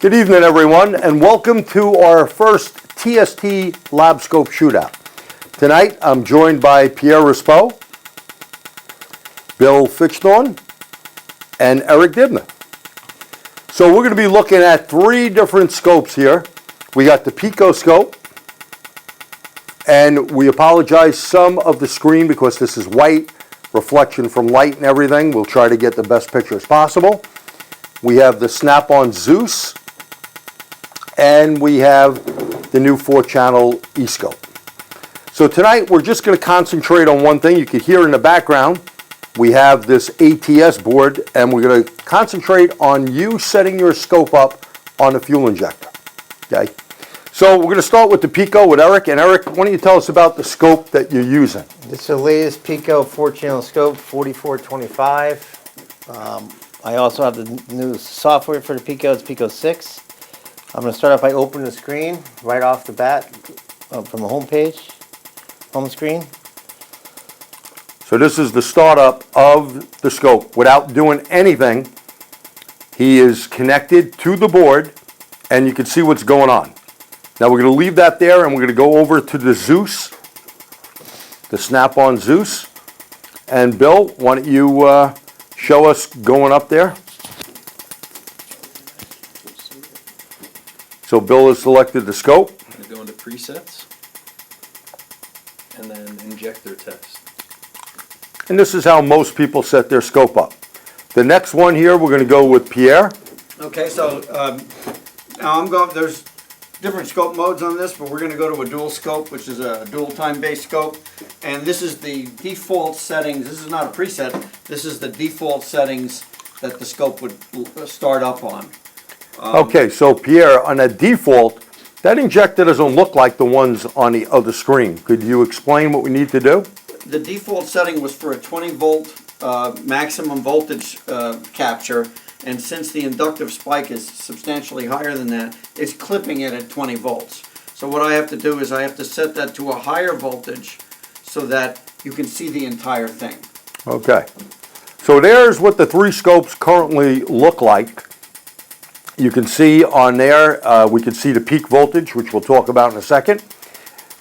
Good evening, everyone, and welcome to our first TST Labscope Shootout. Tonight, I'm joined by Pierre Rispo, Bill Fichthorn, and Eric Dibner. So we're going to be looking at three different scopes here. We got the PICO scope, and we apologize some of the screen because this is white, reflection from light and everything. We'll try to get the best pictures possible. We have the snap-on ZEUS, and we have the new 4-channel EScope. So tonight we're just going to concentrate on one thing. You can hear in the background we have this ATS board, and we're going to concentrate on you setting your scope up on a fuel injector. Okay? So we're going to start with the PICO with Eric. And Eric, why don't you tell us about the scope that you're using? It's the latest PICO 4-channel scope, 4425. I also have the new software for the PICO. It's PICO 6. I'm going to start off by opening the screen right off the bat from the home screen. So this is the startup of the scope. Without doing anything, he is connected to the board, and you can see what's going on. Now we're going to leave that there, and we're going to go over to the ZEUS, the snap-on ZEUS. And Bill, why don't you show us going up there? So Bill has selected the scope. I'm going to go into presets and then injector test. And this is how most people set their scope up. The next one here, we're going to go with Pierre. Okay, so now there's different scope modes on this, but we're going to go to a dual scope, which is a dual time based scope. And this is the default settings. This is not a preset. This is the default settings that the scope would start up on. Okay, so Pierre, on a default, that injector doesn't look like the ones on the other screen. Could you explain what we need to do? The default setting was for a 20 volt maximum voltage capture, and since the inductive spike is substantially higher than that, it's clipping it at 20 volts. So what I have to do is I have to set that to a higher voltage so that you can see the entire thing. Okay, so there's what the three scopes currently look like. You can see on there, we can see the peak voltage, which we'll talk about in a second.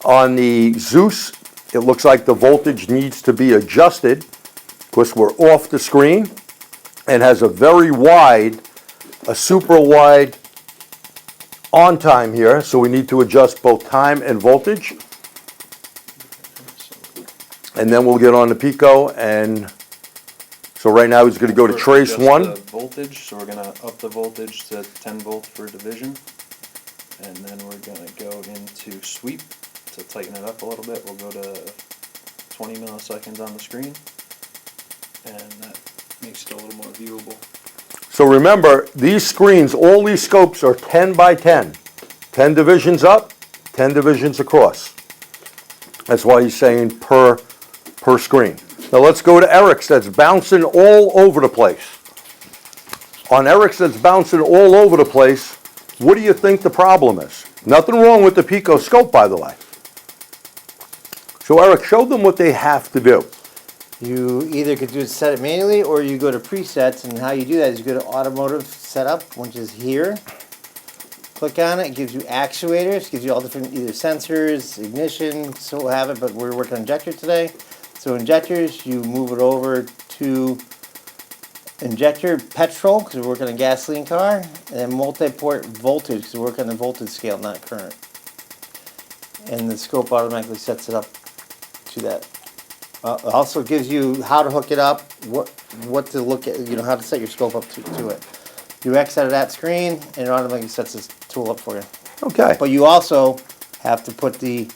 On the ZEUS, it looks like the voltage needs to be adjusted because we're off the screen and has a very wide, a super wide on time here. So we need to adjust both time and voltage. And then we'll get on the PICO, and so right now he's going to go to trace Adjust 1. the voltage, so we're going to up the voltage to 10 volts per division. And then we're going to go into sweep to tighten it up a little bit. We'll go to 20 milliseconds on the screen, and that makes it a little more viewable. So remember, these screens, all these scopes are 10 by 10. 10 divisions up, 10 divisions across. That's why he's saying per screen. Now let's go to Eric's that's bouncing all over the place. On Eric's that's bouncing all over the place, what do you think the problem is? Nothing wrong with the PICO scope, by the way. So Eric, show them what they have to do. You either could set it manually, or you go to presets, and how you do that is you go to automotive setup, which is here. Click on it, it gives you actuators, gives you all different either sensors, ignition, so have it, but we're working on injector today. So injectors, you move it over to injector petrol, because we're working on a gasoline car, and then multi-port voltage, because we're working on the voltage scale, not current. And the scope automatically sets it up to that. It also gives you how to hook it up, what to look at, how to set your scope up to it. You exit out of that screen, and it automatically sets this tool up for you. Okay. But you also have to put the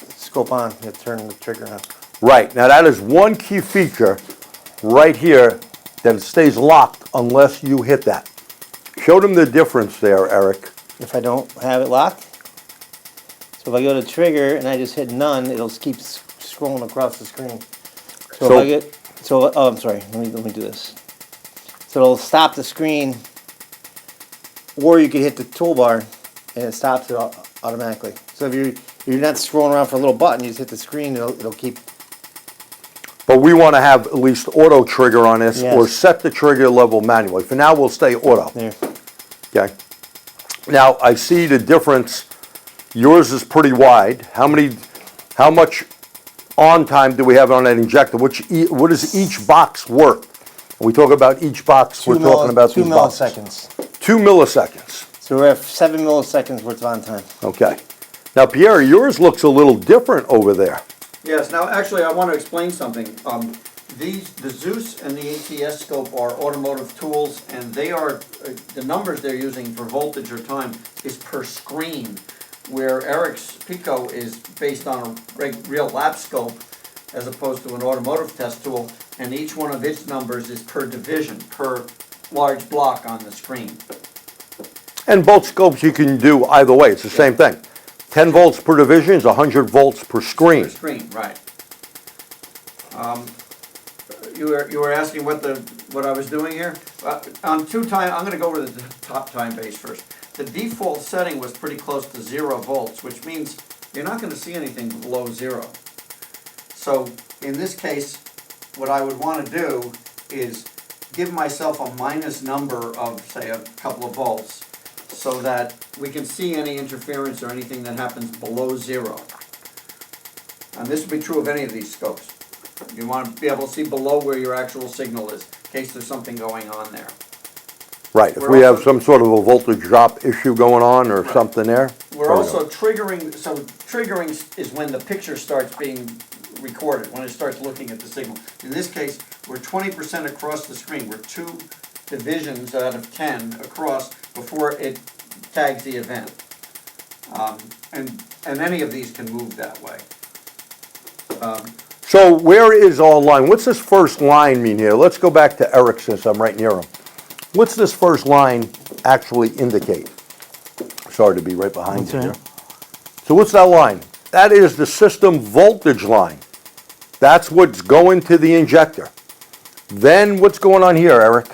scope on, you turn the trigger on. Right, now that is one key feature right here that it stays locked unless you hit that. Show them the difference there, Eric. If I don't have it locked, so if I go to trigger and I just hit none, it'll keep scrolling across the screen. So if I'm sorry, let me do this. So it'll stop the screen, or you can hit the toolbar and it stops it automatically. So if you're not scrolling around for a little button, you just hit the screen, it'll keep. But we want to have at least auto trigger on this, Yes. or set the trigger level manually. For now, we'll stay auto. There. Okay. Now, I see the difference. Yours is pretty wide. How much on time do we have on that injector? What is each box worth? When we talk about each box, we're talking about two these boxes. milliseconds. 2 milliseconds. So we're at 7 milliseconds worth of on time. Okay. Now, Pierre, yours looks a little different over there. Yes, now actually I want to explain something. The ZEUS and the EScope are automotive tools, and they are, the numbers they're using for voltage or time is per screen, where Eric's PICO is based on a real Labscope as opposed to an automotive test tool, and each one of its numbers is per division, per large block on the screen. And both scopes you can do either way. It's the same thing. 10 volts per division is 100 volts per screen. Per screen, right. You were asking what I was doing here? On two-time, I'm going to go over the top time base first. The default setting was pretty close to 0 volts, which means you're not going to see anything below 0. So in this case, what I would want to do is give myself a minus number of, say, a couple of volts, so that we can see any interference or anything that happens below 0. And this would be true of any of these scopes. You want to be able to see below where your actual signal is, in case there's something going on there. Right, if We're we have also- some sort of a voltage drop issue going on or Right. something there. We're also triggering, so triggering is when the picture starts being recorded, when it starts looking at the signal. In this case, we're 20% across the screen. We're 2 divisions out of 10 across before it tags the event. And any of these can move that way. So where is all line? What's this first line mean here? Let's go back to Eric since I'm right near him. What's this first line actually indicate? Sorry to be right behind you here. So what's that line? That is the system voltage line. That's what's going to the injector. Then what's going on here, Eric?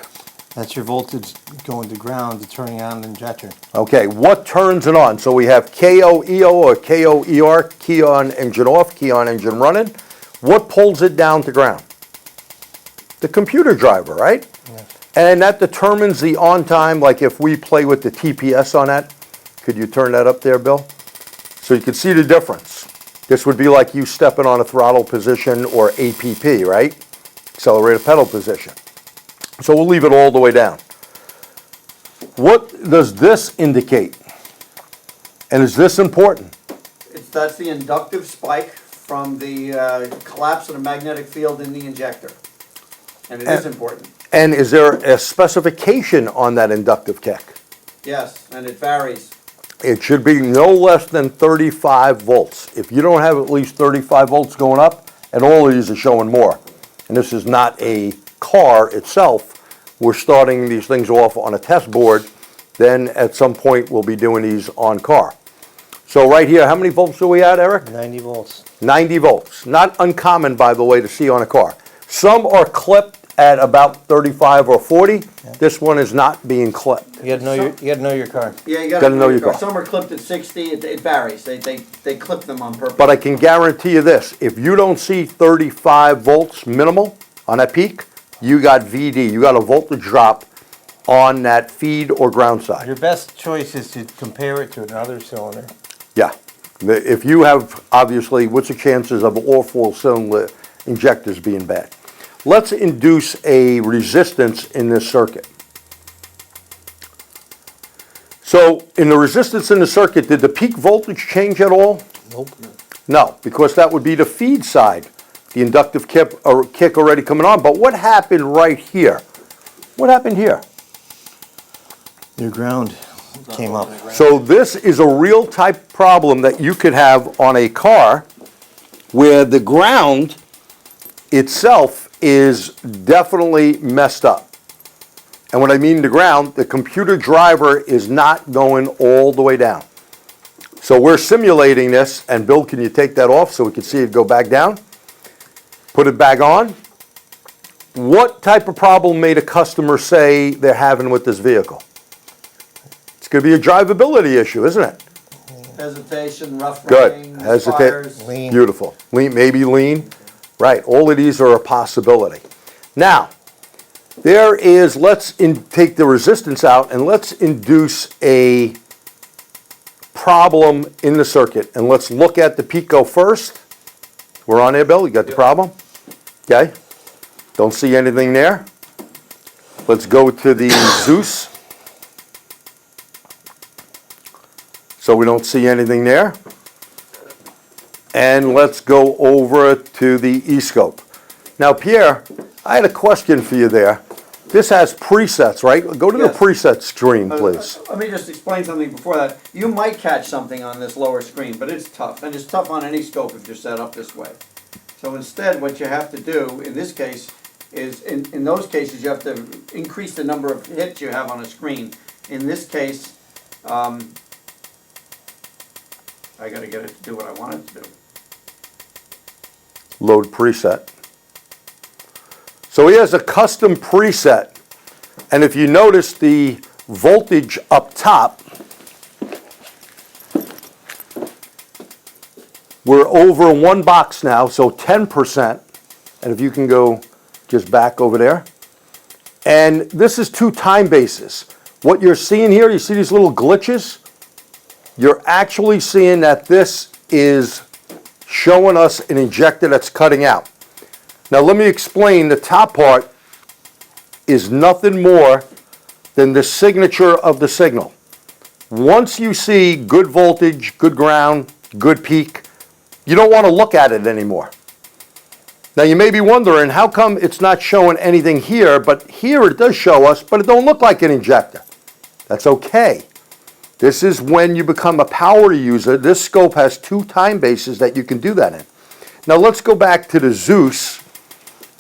That's your voltage going to ground to turning on the injector. Okay, what turns it on? So we have KO-EO or KO-ER, key on, engine off, key on, engine running. What pulls it down to ground? The computer driver, right? Yeah. And that determines the on time, like if we play with the TPS on that. Could you turn that up there, Bill? So you can see the difference. This would be like you stepping on a throttle position or APP, right? Accelerator pedal position. So we'll leave it all the way down. What does this indicate? And is this important? That's the inductive spike from the collapse of the magnetic field in the injector. And it is important. And is there a specification on that inductive kick? Yes, and it varies. It should be no less than 35 volts. If you don't have at least 35 volts going up, and all of these are showing more, and this is not a car itself, we're starting these things off on a test board, then at some point we'll be doing these on car. So right here, how many volts are we at, Eric? 90 volts. 90 volts. Not uncommon, by the way, to see on a car. Some are clipped at about 35 or 40. This one is not being clipped. You gotta know your car. Yeah, you Gotta know your car. Some are clipped at 60, it varies. They clip them on purpose. But I can guarantee you this, if you don't see 35 volts minimal on that peak, you got VD, you got a voltage drop on that feed or ground side. Your best choice is to compare it to another cylinder. Yeah. If you have, obviously, what's the chances of all 4 cylinder injectors being bad? Let's induce a resistance in this circuit. So in the resistance in the circuit, did the peak voltage change at all? Nope. No, because that would be the feed side, the inductive kick already coming on. But what happened right here? What happened here? Your ground came up. So this is a real type problem that you could have on a car where the ground itself is definitely messed up. And when I mean the ground, the computer driver is not going all the way down. So we're simulating this, and Bill, can you take that off so we can see it go back down? Put it back on. What type of problem made a customer say they're having with this vehicle? It's going to be a drivability issue, isn't it? Hesitation, rough Good. riding, Hesitate. fires. Lean. Beautiful. Lean, maybe lean. Right. All of these are a possibility. Now, There is, take the resistance out and let's induce a problem in the circuit. And let's look at the PICO first. We're on there, Bill, you got the problem? Okay, don't see anything there. Let's go to the ZEUS. So we don't see anything there. And let's go over to the EScope. Now, Pierre, I had a question for you there. This has presets, right? Go to the Yes. preset screen, please. Let me just explain something before that. You might catch something on this lower screen, but it's tough, and it's tough on any scope if you're set up this way. So instead, what you have to do, in this case, is, in those cases, you have to increase the number of hits you have on a screen. In this case, I gotta get it to do what I want it to do. Load preset. So he has a custom preset. And if you notice the voltage up top, we're over one box now, so 10%. And if you can go just back over there. And this is 2 time bases. What you're seeing here, you see these little glitches? You're actually seeing that this is showing us an injector that's cutting out. Now let me explain, the top part is nothing more than the signature of the signal. Once you see good voltage, good ground, good peak, you don't want to look at it anymore. Now you may be wondering, how come it's not showing anything here, but here it does show us, but it don't look like an injector. That's okay. This is when you become a power user. This scope has 2 time bases that you can do that in. Now let's go back to the ZEUS.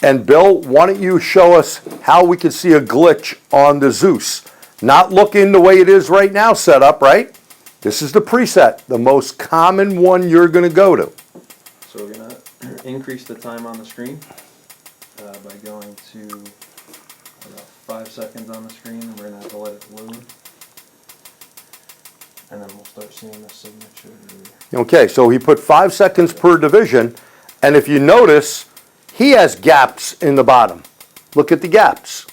And Bill, why don't you show us how we can see a glitch on the ZEUS? Not looking the way it is right now set up, right? This is the preset, the most common one you're going to go to. So we're gonna increase the time on the screen by going to about 5 seconds on the screen, and we're gonna have to let it load. And then we'll start seeing the signature. Okay, so he put 5 seconds per division, and if you notice, he has gaps in the bottom. Look at the gaps.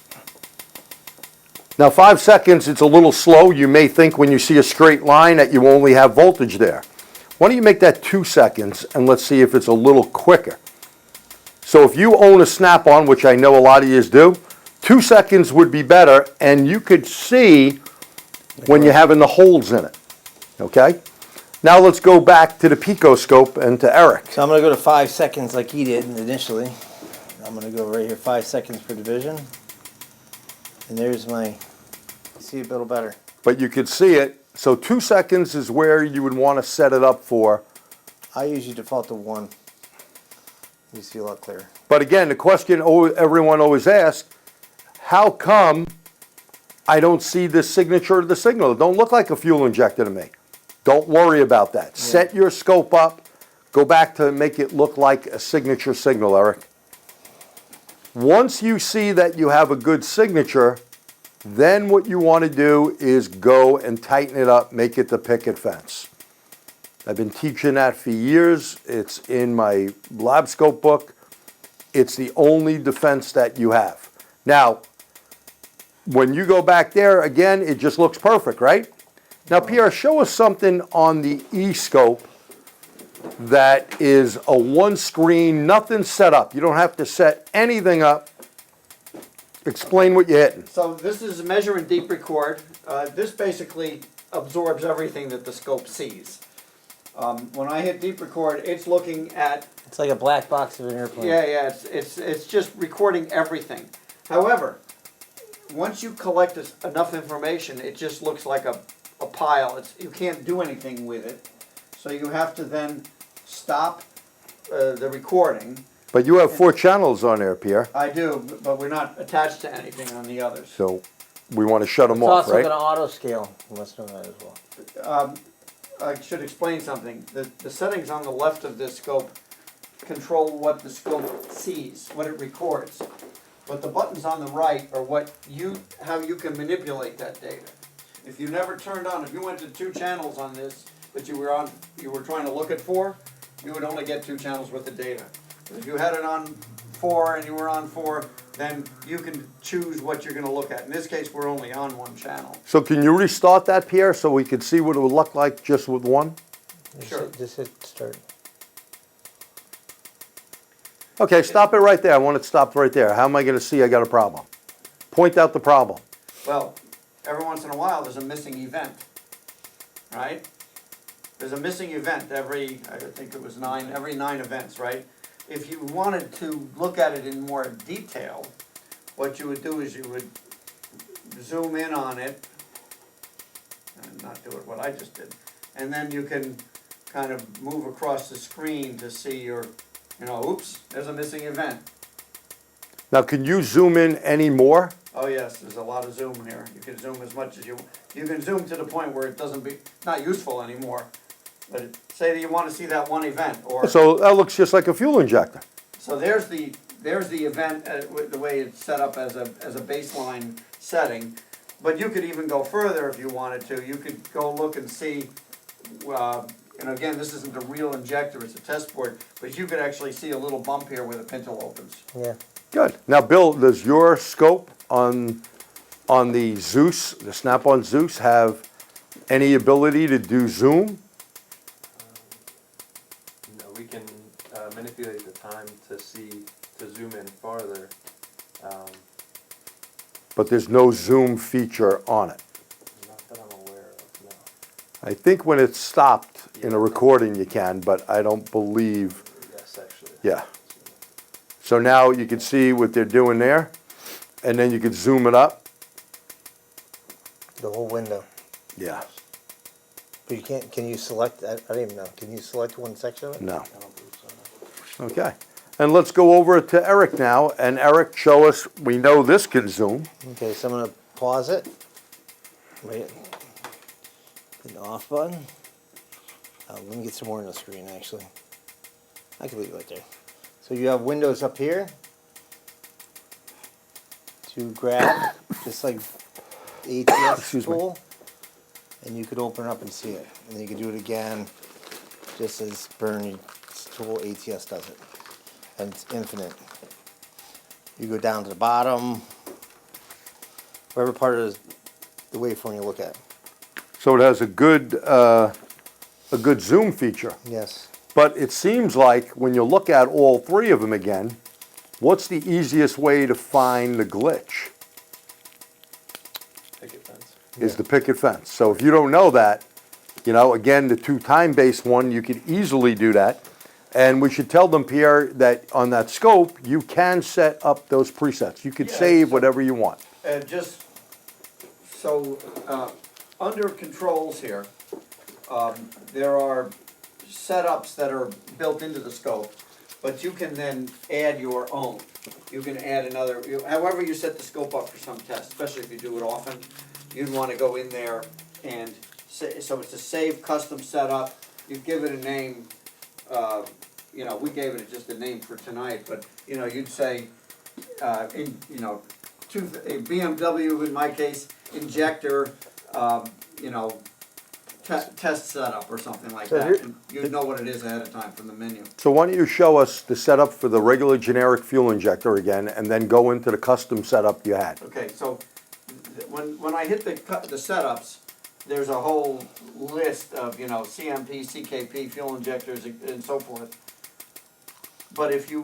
Now 5 seconds, it's a little slow. You may think when you see a straight line that you only have voltage there. Why don't you make that 2 seconds and let's see if it's a little quicker. So if you own a Snap-on, which I know a lot of you do, 2 seconds would be better, and you could see when you're having the holes in it. Okay? Now let's go back to the PICO scope and to Eric. So I'm going to go to 5 seconds like he did initially. I'm going to go right here, 5 seconds per division. And there's my, see it a little better. But you could see it. So 2 seconds is where you would want to set it up for. I usually default to 1. You see a lot clearer. But again, the question everyone always asks, how come I don't see the signature of the signal? It don't look like a fuel injector to me. Don't worry about that. Yeah. Set your scope up. Go back to make it look like a signature signal, Eric. Once you see that you have a good signature, then what you want to do is go and tighten it up, make it the picket fence. I've been teaching that for years. It's in my Labscope book. It's the only defense that you have. Now, when you go back there, again, it just looks perfect, right? Now, Pierre, show us something on the EScope that is a one screen, nothing set up. You don't have to set anything up. Explain what you're hitting. So this is measure and deep record. This basically absorbs everything that the scope sees. When I hit deep record, it's looking at, It's like a black box of an airplane. yeah, it's just recording everything. However, once you collect enough information, it just looks like a pile. You can't do anything with it. So you have to then stop the recording. But you have 4 channels on there, Pierre. I do, but we're not attached to anything on the others. So we want to shut them It's off, also right? going to auto scale. You must know that as well. I should explain something. The settings on the left of this scope control what the scope sees, what it records. But the buttons on the right are how you can manipulate that data. If you never turned on, if you went to 2 channels on this, but you were trying to look at 4, you would only get 2 channels worth of data. If you had it on 4 and you were on 4, then you can choose what you're gonna look at. In this case, we're only on one channel. So can you restart that, Pierre, so we could see what it would look like just with one? Sure. Just hit start. Okay, stop it right there. I want it stopped right there. How am I gonna see I got a problem? Point out the problem. Well, every once in a while, there's a missing event, right? There's a missing event I think it was every 9 events, right? If you wanted to look at it in more detail, what you would do is you would zoom in on it, and not do it what I just did, and then you can kind of move across the screen to see your, oops, there's a missing event. Now, can you zoom in any more? Oh yes, there's a lot of zoom here. You can zoom as much as you can zoom to the point where it not useful anymore. But say that you want to see that one event, or So that looks just like a fuel injector. so there's the event the way it's set up as a baseline setting. But you could even go further if you wanted to. You could go look and see. Again, this isn't a real injector; it's a test board. But you could actually see a little bump here where the pintle opens. Yeah. Good. Now, Bill, does your scope on the ZEUS, the Snap-on ZEUS, have any ability to do zoom? No, we can manipulate the time to zoom in farther. But there's no zoom feature on it. Not that I'm aware of, no. I think when it's stopped in a recording you can, but I don't believe, Yes, actually. yeah. So now you can see what they're doing there, and then you can zoom it up. The whole window. Yeah, But you can't, can you select, I don't even know, can you select one section of it? no. I don't believe so, no. Okay. And let's go over to Eric now, and Eric, show us, we know this can zoom. Okay, so I'm gonna pause it. Wait. Hit the off button. Let me get some more on the screen, actually. I can leave it right there. So you have windows up here to grab, just like the ATS Excuse me. tool, and you could open it up and see it. And then you can do it again, just as Bernie's tool ATS does it. And it's infinite. You go down to the bottom, whatever part of the waveform you look at. So it has a good zoom feature. Yes. But it seems like when you look at all 3 of them again, what's the easiest way to find the glitch? Picket fence. Is the picket fence. So if you don't know that, again, the 2 time-based one, you could easily do that. And we should tell them, Pierre, that on that scope, you can set up those presets. You could Yeah, save so- whatever you want. Just so under controls here, there are setups that are built into the scope, but you can then add your own. You can add another, however you set the scope up for some tests, especially if you do it often, you'd want to go in there and say, so it's a save custom setup. You give it a name. We gave it just a name for tonight, but you'd say, a BMW in my case, Injector, test setup or something like So that. here- And you'd know what it is ahead of time from the menu. So why don't you show us the setup for the regular generic fuel injector again, and then go into the custom setup you had. Okay, so when I hit the setups, there's a whole list of CMP, CKP, fuel injectors, and so forth. But if you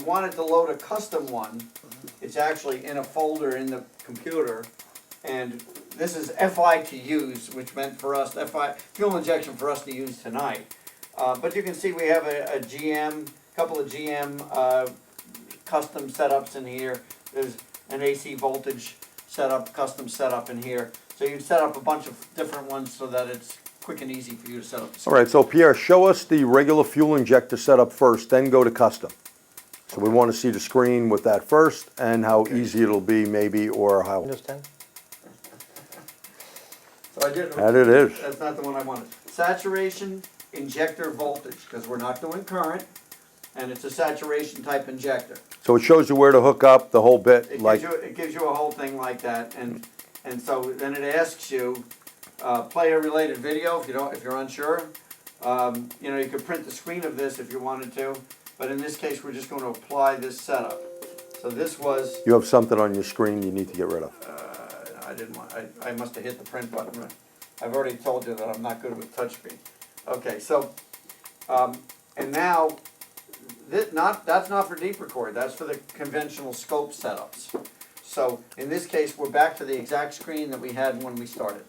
wanted to load a custom one, it's actually in a folder in the computer, and this is FI to use, which meant for us fuel injection for us to use tonight. But you can see we have a couple of GM custom setups in here. There's an AC voltage setup, custom setup in here. So you set up a bunch of different ones so that it's quick and easy for you to set up. All right, so Pierre, show us the regular fuel injector setup first, then go to custom. So we want to see the screen with that first, and how easy it'll be maybe, or how, Windows 10? So I did. that it is. That's not the one I wanted. Saturation injector voltage, because we're not doing current, and it's a saturation type injector. So it shows you where to hook up the whole bit, like, It gives you a whole thing like that, and so then it asks you, play a related video if you're unsure. You could print the screen of this if you wanted to, but in this case, we're just going to apply this setup. So this was, You have something on your screen you need to get rid of. I didn't want, I must have hit the print button. I've already told you that I'm not good with touchscreen. Okay, so, and now, that's not for deep record, that's for the conventional scope setups. So in this case, we're back to the exact screen that we had when we started.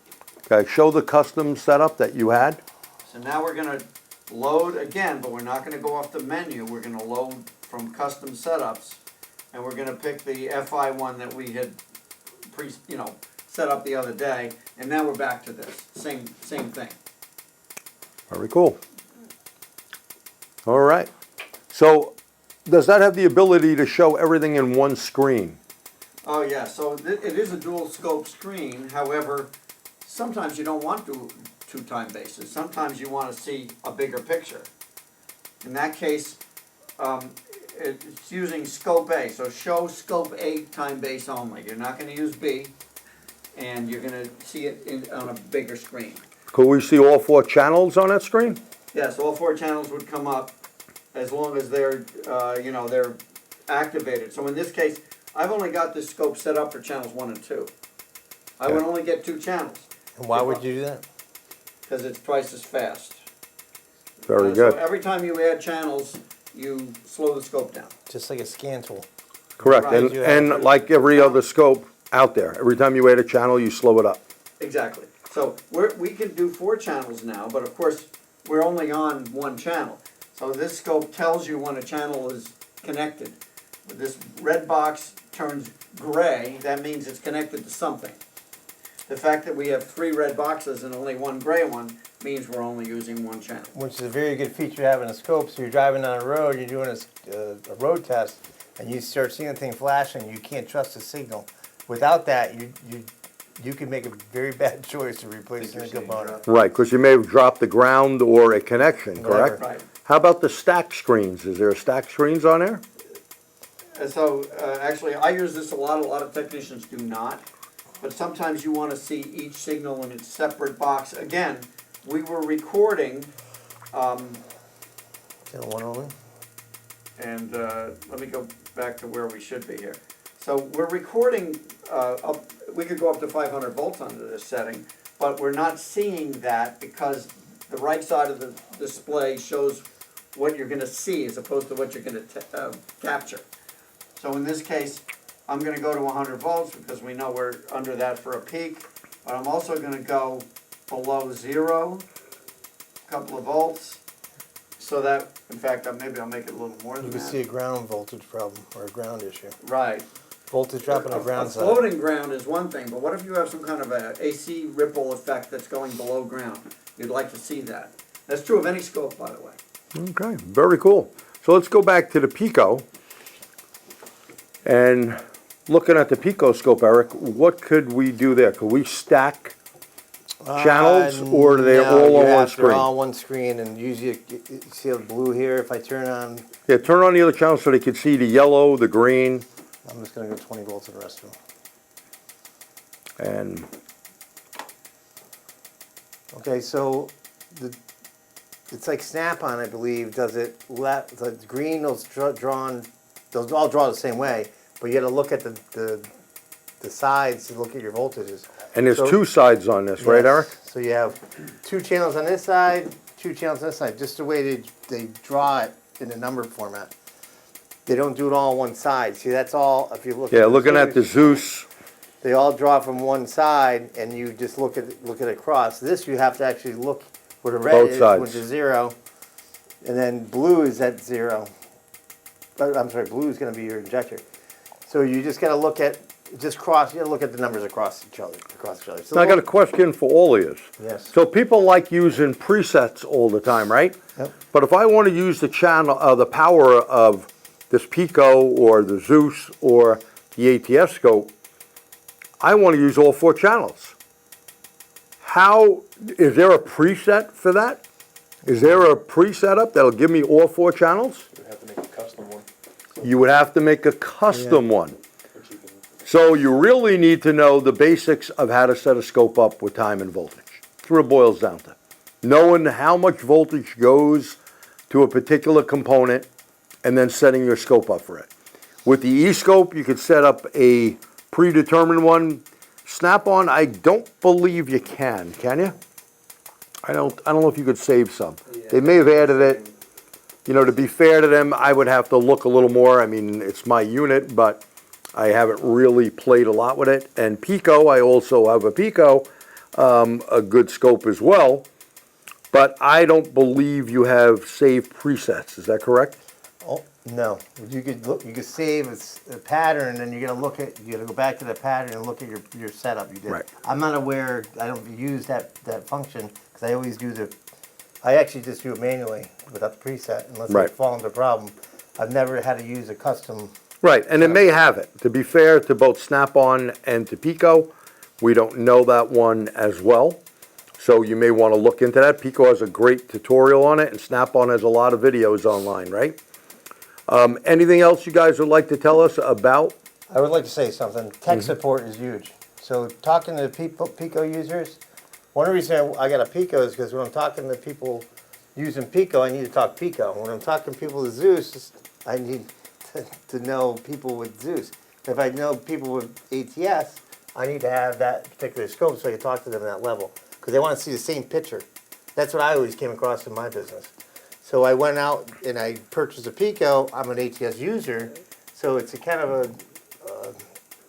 Okay, show the custom setup that you had. So now we're gonna load again, but we're not gonna go off the menu, we're gonna load from custom setups, and we're gonna pick the FI one that we had set up the other day, and now we're back to this, same thing. Very cool. All right. So does that have the ability to show everything in one screen? Oh yeah, so it is a dual scope screen, however, sometimes you don't want two time bases, sometimes you want to see a bigger picture. In that case, it's using scope A, so show scope A time base only. You're not going to use B, and you're going to see it on a bigger screen. Could we see all 4 channels on that screen? Yes, all 4 channels would come up as long as they're, they're activated. So in this case, I've only got this scope set up for channels 1 and 2. I would Okay. only get 2 channels. And why would you do that? Because it's twice as fast. Very So good. every time you add channels, you slow the scope down. Just like a scan tool. Correct. Right. And like every other scope out there, every time you add a channel, you slow it up. Exactly. So we can do 4 channels now, but of course, we're only on 1 channel. So this scope tells you when a channel is connected. When this red box turns gray, that means it's connected to something. The fact that we have 3 red boxes and only 1 gray one means we're only using 1 channel. Which is a very good feature to have in a scope. So you're driving down a road, you're doing a road test, and you start seeing the thing flashing, you can't trust the signal. Without that, you can make a very bad choice of replacing the component. Right, because you may have dropped the ground or a connection, correct? Right. How about the stack screens? Is there stack screens on there? And so, actually, I use this a lot of technicians do not. But sometimes you want to see each signal in its separate box. Again, we were recording, Channel 1 only? and let me go back to where we should be here. So we're recording, we could go up to 500 volts under this setting, but we're not seeing that because the right side of the display shows what you're going to see as opposed to what you're going to capture. So in this case, I'm going to go to 100 volts because we know we're under that for a peak, but I'm also going to go below 0, a couple of volts, so that, in fact, maybe I'll make it a little more than You that. can see a ground voltage problem or a ground issue. Right. Voltage drop on the ground A side. floating ground is one thing, but what if you have some kind of a AC ripple effect that's going below ground? You'd like to see that. That's true of any scope, by the way. Okay, very cool. So let's go back to the PICO. And looking at the PICO scope, Eric, what could we do there? Could we stack channels, or are they no, all you on one have- They're screen? all on one screen, and usually, you see the blue here, if I turn on, Yeah, turn on the other channels so they can see the yellow, the green, I'm just gonna go 20 volts in the rest of them. and Okay, so it's like Snap-on, I believe, does it, the green, those all draw the same way, but you gotta look at the sides to look at your voltages. there's So- 2 sides on this, right, Yes. Eric? So you have 2 channels on this side, 2 channels on this side, just the way they draw it in the number format. They don't do it all on one side. See, that's all, if you look. Yeah, the looking at the ZEUS, ZEUS, they all draw from one side, and you just look at it across. This, you have to actually look where the red Both is, sides. which is 0, and then blue is at 0. I'm sorry, blue is gonna be your injector. So you just gotta look at, you gotta look at the numbers across each other. So Now, I got a question for all of you. Yes. So people like using presets all the time, right? Yep. But if I want to use the channel, the power of this PICO or the ZEUS or the ATS scope, I want to use all 4 channels. Is there a preset for that? Is there a presetup that'll give me all 4 channels? You have to make a custom one, You would have to make a custom one. which you can. So you really need to know the basics of how to set a scope up with time and voltage. That's what it boils down to. Knowing how much voltage goes to a particular component and then setting your scope up for it. With the EScope, you could set up a predetermined one. Snap-on, I don't believe you can you? I don't know if you could save some. They may have added it. You know, to be fair to them, I would have to look a little more. I mean, it's my unit, but I haven't really played a lot with it. And PICO, I also have a PICO, a good scope as well. But I don't believe you have saved presets. Is that correct? Oh, no. You could look, you could save a pattern, and then you gotta go back to the pattern and look at your setup you did. Right. I'm not aware, I don't use that function, because I always I actually just do it manually without the preset, unless I Right. fall into a problem. I've never had to use a custom. Right, and it may have it. To be fair to both Snap-on and to PICO, we don't know that one as well. So you may want to look into that. PICO has a great tutorial on it, and Snap-on has a lot of videos online, right? Anything else you guys would like to tell us about? I would like to say something. Tech support is huge. So talking to PICO users, one reason I got a PICO is because when I'm talking to people using PICO, I need to talk PICO. When I'm talking to people with ZEUS, I need to know people with ZEUS. If I know people with ATS, I need to have that particular scope so I can talk to them at that level. Because they want to see the same picture. That's what I always came across in my business. So I went out and I purchased a PICO. I'm an ATS user, so it's a kind of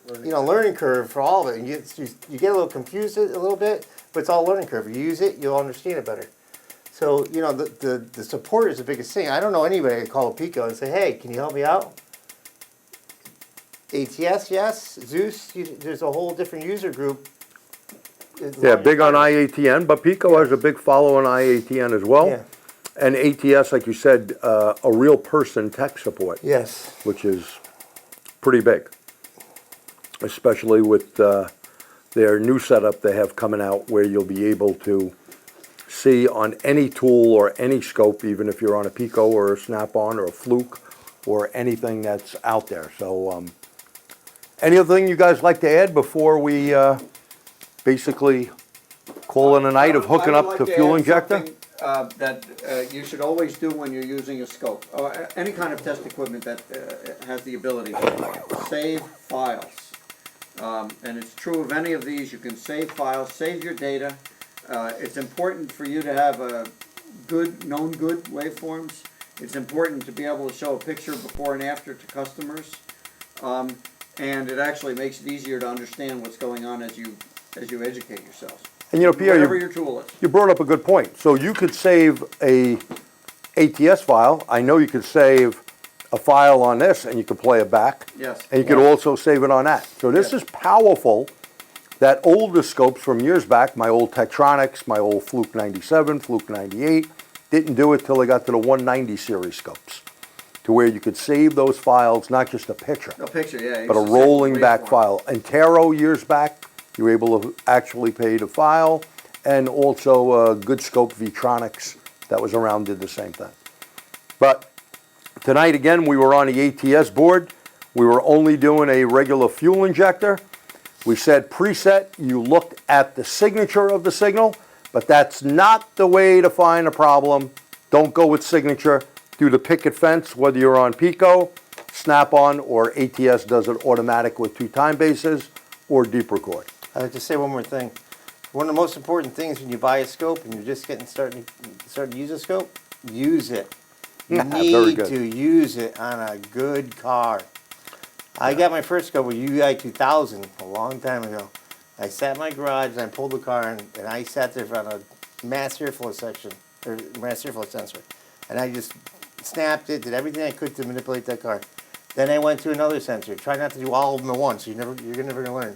a learning curve for all of it. You get a little confused a little bit, but it's all a learning curve. You use it, you'll understand it better. So the support is the biggest thing. I don't know anybody to call a PICO and say, hey, can you help me out? ATS, yes. ZEUS, there's a whole different user group. Yeah, big on IATN, but PICO has a big follow on IATN as well. Yeah. And ATS, like you said, a real person tech support, Yes. which is pretty big, especially with their new setup they have coming out where you'll be able to see on any tool or any scope, even if you're on a PICO or a Snap-on or a Fluke or anything that's out there. So any other thing you guys like to add before we basically call it a night of hooking up to fuel injector? That you should always do when you're using a scope, or any kind of test equipment that has the ability to save files. And it's true of any of these, you can save files, save your data. It's important for you to have known good waveforms. It's important to be able to show a picture before and after to customers. And it actually makes it easier to understand what's going on as you educate yourselves. And Pierre, Whatever your tool is. you brought up a good point. So you could save a ATS file. I know you could save a file on this and you could play it back. Yes. And you could also save it on that. So this is powerful. That older scopes from years back, my old Tektronix, my old Fluke 97, Fluke 98, didn't do it till they got to the 190 series scopes, to where you could save those files, not just a picture, A picture, yeah. but a rolling back file. And Taro years back, you were able to actually pay the file, and also Good Scope Vitronics that was around did the same thing. But tonight again, we were on the ATS board. We were only doing a regular fuel injector. We said preset, you looked at the signature of the signal, but that's not the way to find a problem. Don't go with signature. Do the picket fence, whether you're on PICO, Snap-on, or ATS does it automatic with 2 time bases, or deep record. I'd like to say one more thing. One of the most important things when you buy a scope and you're just starting to use a scope, use it. You Very need good. to use it on a good car. I got my first scope with UI 2000 a long time ago. I sat in my garage and I pulled the car and I sat there on a mass airflow section, or mass airflow sensor. And I just snapped it, did everything I could to manipulate that car. Then I went to another sensor. Try not to do all of them at once. You're never going to learn.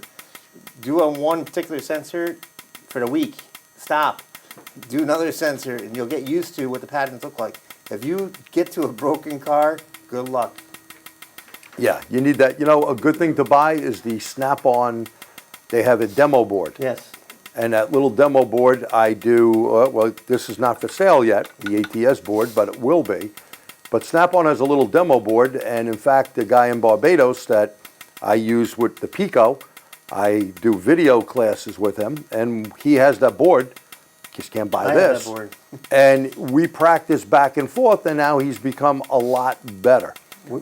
Do on one particular sensor for the week. Stop. Do another sensor, and you'll get used to what the patterns look like. If you get to a broken car, good luck. Yeah, you need that. You know, a good thing to buy is the Snap-on. They have a demo board. Yes. And that little demo board, I do, well, this is not for sale yet, the ATS board, but it will be. But Snap-on has a little demo board, and in fact, the guy in Barbados that I use with the PICO, I do video classes with him, and he has that board. Just can't buy I have that this. board. And we practice back and forth, and now he's become a lot better.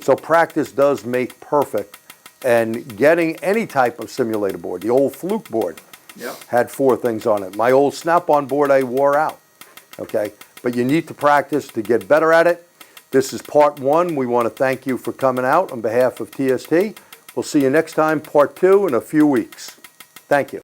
So practice does make perfect. And getting any type of simulator board, the old Fluke board, Yep. had 4 things on it. My old Snap-on board I wore out, okay? But you need to practice to get better at it. This is part 1. We want to thank you for coming out on behalf of TST. We'll see you next time, part 2, in a few weeks. Thank you.